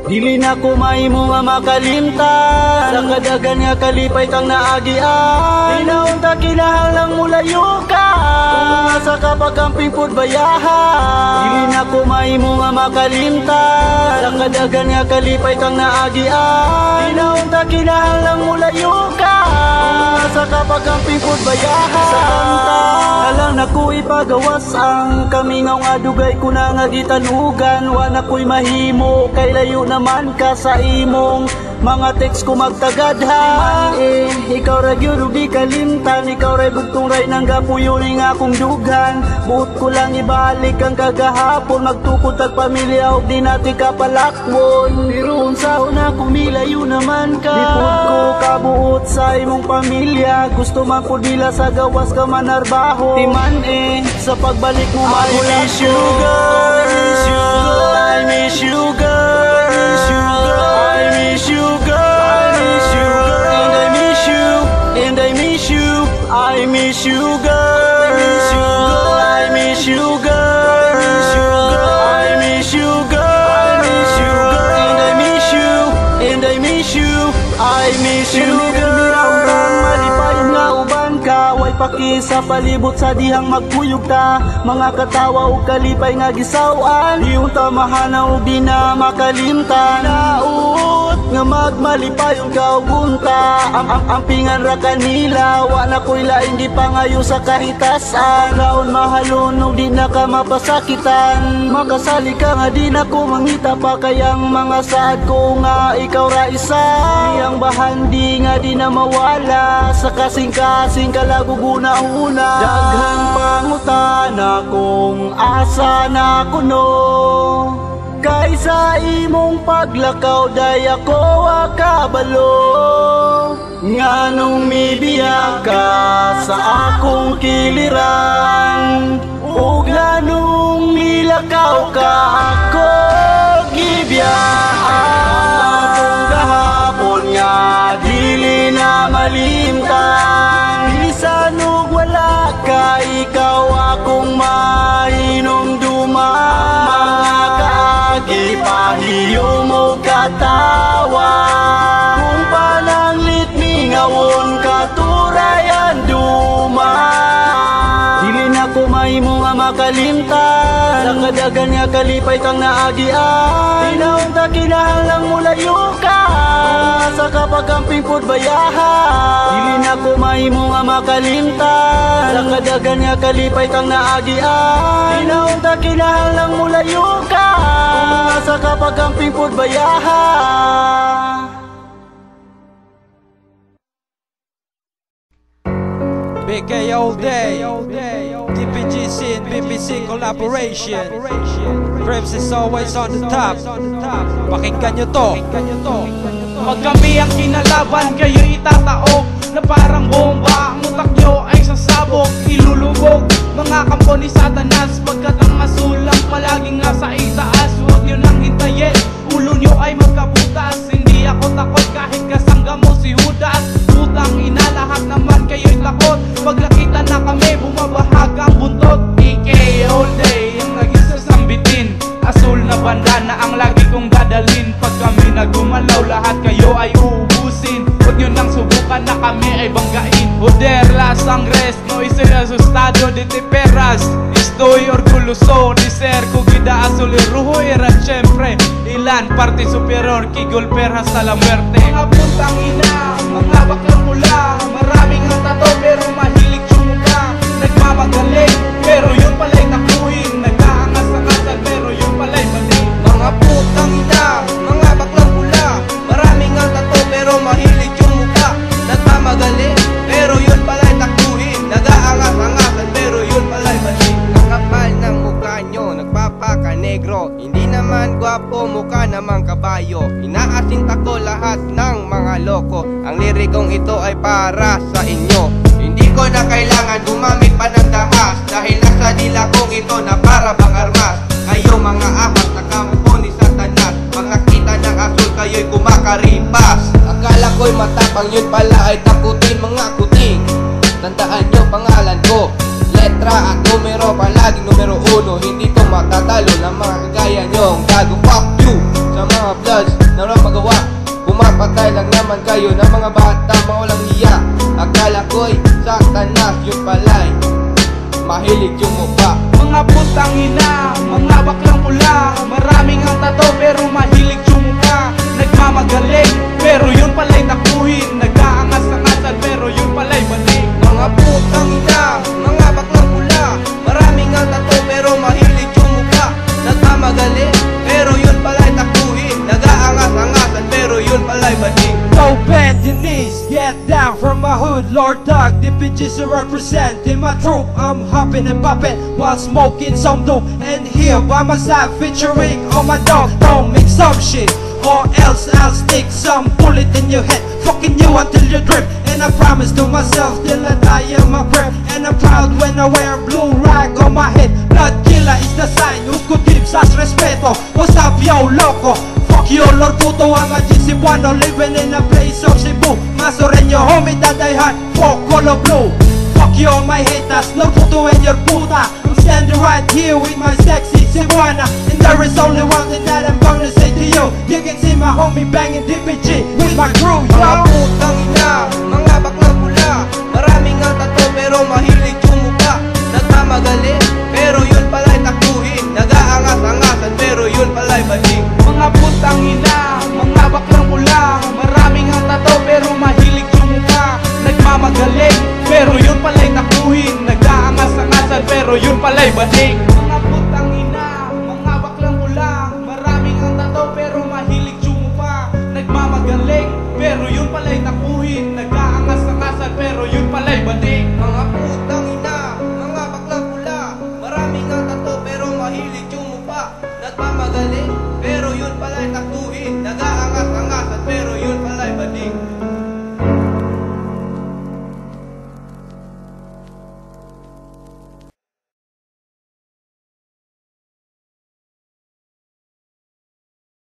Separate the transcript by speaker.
Speaker 1: Dili na kumahimo nga makalimtan sa kadagan nga kalipay kang naagian. Inaunta kinahanglang mulayo ka kung asa ka pagkamping pud bayahan. Dili na kumahimo nga makalimtan sa kadagan nga kalipay kang naagian. Inaunta kinahanglang mulayo ka kung asa ka pagkamping pud bayahan. Sa kanta alang naku ipagawas ang kamingaw nga dugay ko na nga gitanugan. Wa ko'y mahimo kay layo naman ka sa imong mga text ko magtagadha. Ikaw ra gyud di kalimtan, ikaw ra bugtong ray nang gapuyo ning akong dugan. Buot ko lang ibalik ang kagahapon, magtukod tag pamilya og di nati kapalakwon. Pero unsa na kumilayo naman ka, lipod ko kabuot sa imong pamilya. Gusto man pud nila sa gawas ka manarbaho, timan sa pagbalik mo mahula ko. I miss you girl, I miss you girl, and I miss you, and I miss you, I miss you girl, I miss you girl, I miss you girl, and I miss you, and I miss you, I miss you girl. Malipayon nga uban ka, way paki sa palibot sa dihang magkuyog ta. Mga katawa o kalipay nga gisawan, yung tamahana o di na makalimtan. Naut nga magmalipayon ka o bunta, ampingan ra kanila. Wa na ko'y lain di pangayo sa kahitasan, laon mahalon o di na ka mapasakitan. Makasali ka nga di na ko mangita pa, kayang mga saad ko nga ikaw ra isa. Iyang bahandi nga di na mawala, sa kasing-kasing kalaguguna-una. Daghang pangutana kung asa na kuno, kaysa imong paglakaw day ako akabalo. Nganong mibiya ka sa akong kiliran, ug nganong milakaw ka ako gibiyaan. Kung gahapon nga dili na malimtan, bilisan ug wala ka, ikaw akong mainumduman. Mga kaagi pahiyo mo katawa, kung pananglit mingawon katurayan duma. Dili na kumahimo nga makalimtan sa kadagan nga kalipay kang naagian. Inaunta kinahanglang mulayo ka kung asa ka pagkamping pud bayahan. Dili na kumahimo nga makalimtan sa kadagan nga kalipay kang naagian. Inaunta kinahanglang mulayo ka kung asa ka pagkamping pud bayahan.
Speaker 2: BK all day, DPGC and BBC collaboration. Krebs is always on the top. Pakinggan nyo to.
Speaker 3: Pag kami ang kinalaban, kayo itatao na parang bomba. Ang utak nyo ay sasabog, ilulubog. Mga kampo ni Satanas, pagkat ang asul ang palaging nasa itaas. Huwag nyo nang hintayin, ulo nyo ay magkabutas. Hindi ako takot kahit kasangga mo si Judas. Putang ina, lahat naman kayo'y takot. Pag nakita na kami, bumabahag ang buntot. PK all day, ang lagi sasambitin. Asul na banda na ang lagi kong dadalhin. Pag kami nagumalaw, lahat kayo ay uubusin. Huwag nyo nang subukan na kami ay banggain. Joder, las sangres, no estoy asustado de te perras. Estoy orgulloso de ser Kugida Azul y Rojo. Era siempre ilan parte superior que golpear hasta la muerte. Mga puntang ina, mga baklang mula, maraming ang tato pero mahilig sumuka. Nagmamagaling pero yun pala'y takuhin. Nag-aangas sa kasal pero yun pala'y mali. Mga putang ina, mga baklang mula, maraming ang tato pero mahilig sumuka. Nagmamagaling pero yun pala'y takuhin. Nag-aangas-angasan pero yun pala'y mali.
Speaker 4: Kapal ng mukha nyo, nagpapaka-negro. Hindi naman gwapo, mukha namang kabayo. Inaasinta ko lahat ng mga loko. Ang lirikong ito ay para sa inyo. Hindi ko na kailangan gumamit pa ng dahas, dahil nasa dila kong ito na para bang armas. Kayo mga ahas na kampo ni Satanas, pag nakita ng asul kayo'y kumakaripas. Akala ko'y matapang, yun pala ay takutin mga kuting. Tandaan nyo pangalan ko, letra at numero, palaging numero 1. Hindi ko matatalo ng mga kagaya nyong gago. Fuck you sa mga mga bloods na walang magawa. Pumapatay lang naman kayo ng mga bata, mga walang hiya. Akala ko'y satanas, yun pala'y mahilig yung mukha.
Speaker 3: Mga putang ina, mga baklang pula, maraming ang tato pero mahilig tsumuka. Nagmamagaling pero yun pala'y takuhin, nag-aangas-angasan pero yun pala'y maling.
Speaker 4: Mga putang ina, mga baklang pula, maraming ang tato pero mahilig tsumuka. Nagmamagaling pero yun pala'y takuhin, nag-aangas-angasan pero yun pala'y maling.
Speaker 2: So bend your knees, get down from my hood, Lord Dog, DPGC represent. In my troop, I'm hopping and popping while smoking some dope. And here by my side, featuring on my dog, don't make some shit, or else I'll stick some bullet in your head, fucking you until you drip. And I promise to myself till I die in my grip. And I'm proud when I wear a blue rag on my head. Blood killer is the sign, Uskutim, sas respeto. What's up yo, loco? Fuck you, Lord Puto, I'm a GC1, living in a place of Cebu. Masoreño, homie, that I had for color blue. Fuck you, my haters, Lord Puto and your puta. I'm standing right here with my sexy Cebuana. And there is only one thing that I'm gonna say to you. You can see my homie banging DPG with my crew, yo.
Speaker 4: Mga putang ina, mga baklang pula, maraming ang tato pero mahilig tsumuka. Nagmamagaling pero yun pala'y takuhin, nag-aangas-angasan pero yun pala'y maling.
Speaker 3: Mga putang ina, mga baklang pula, maraming ang tato pero mahilig tsumuka. Nagmamagaling pero yun pala'y takuhin, nag-aangas-angasan pero yun pala'y baning. Mga putang ina, mga baklang pula, maraming ang tato pero mahilig tsumuka. Nagmamagaling pero yun pala'y takuhin, nag-aangas-angasan pero yun pala'y baning.
Speaker 4: Mga putang ina, mga baklang pula, maraming ang tato pero mahilig tsumuka. Nagmamagaling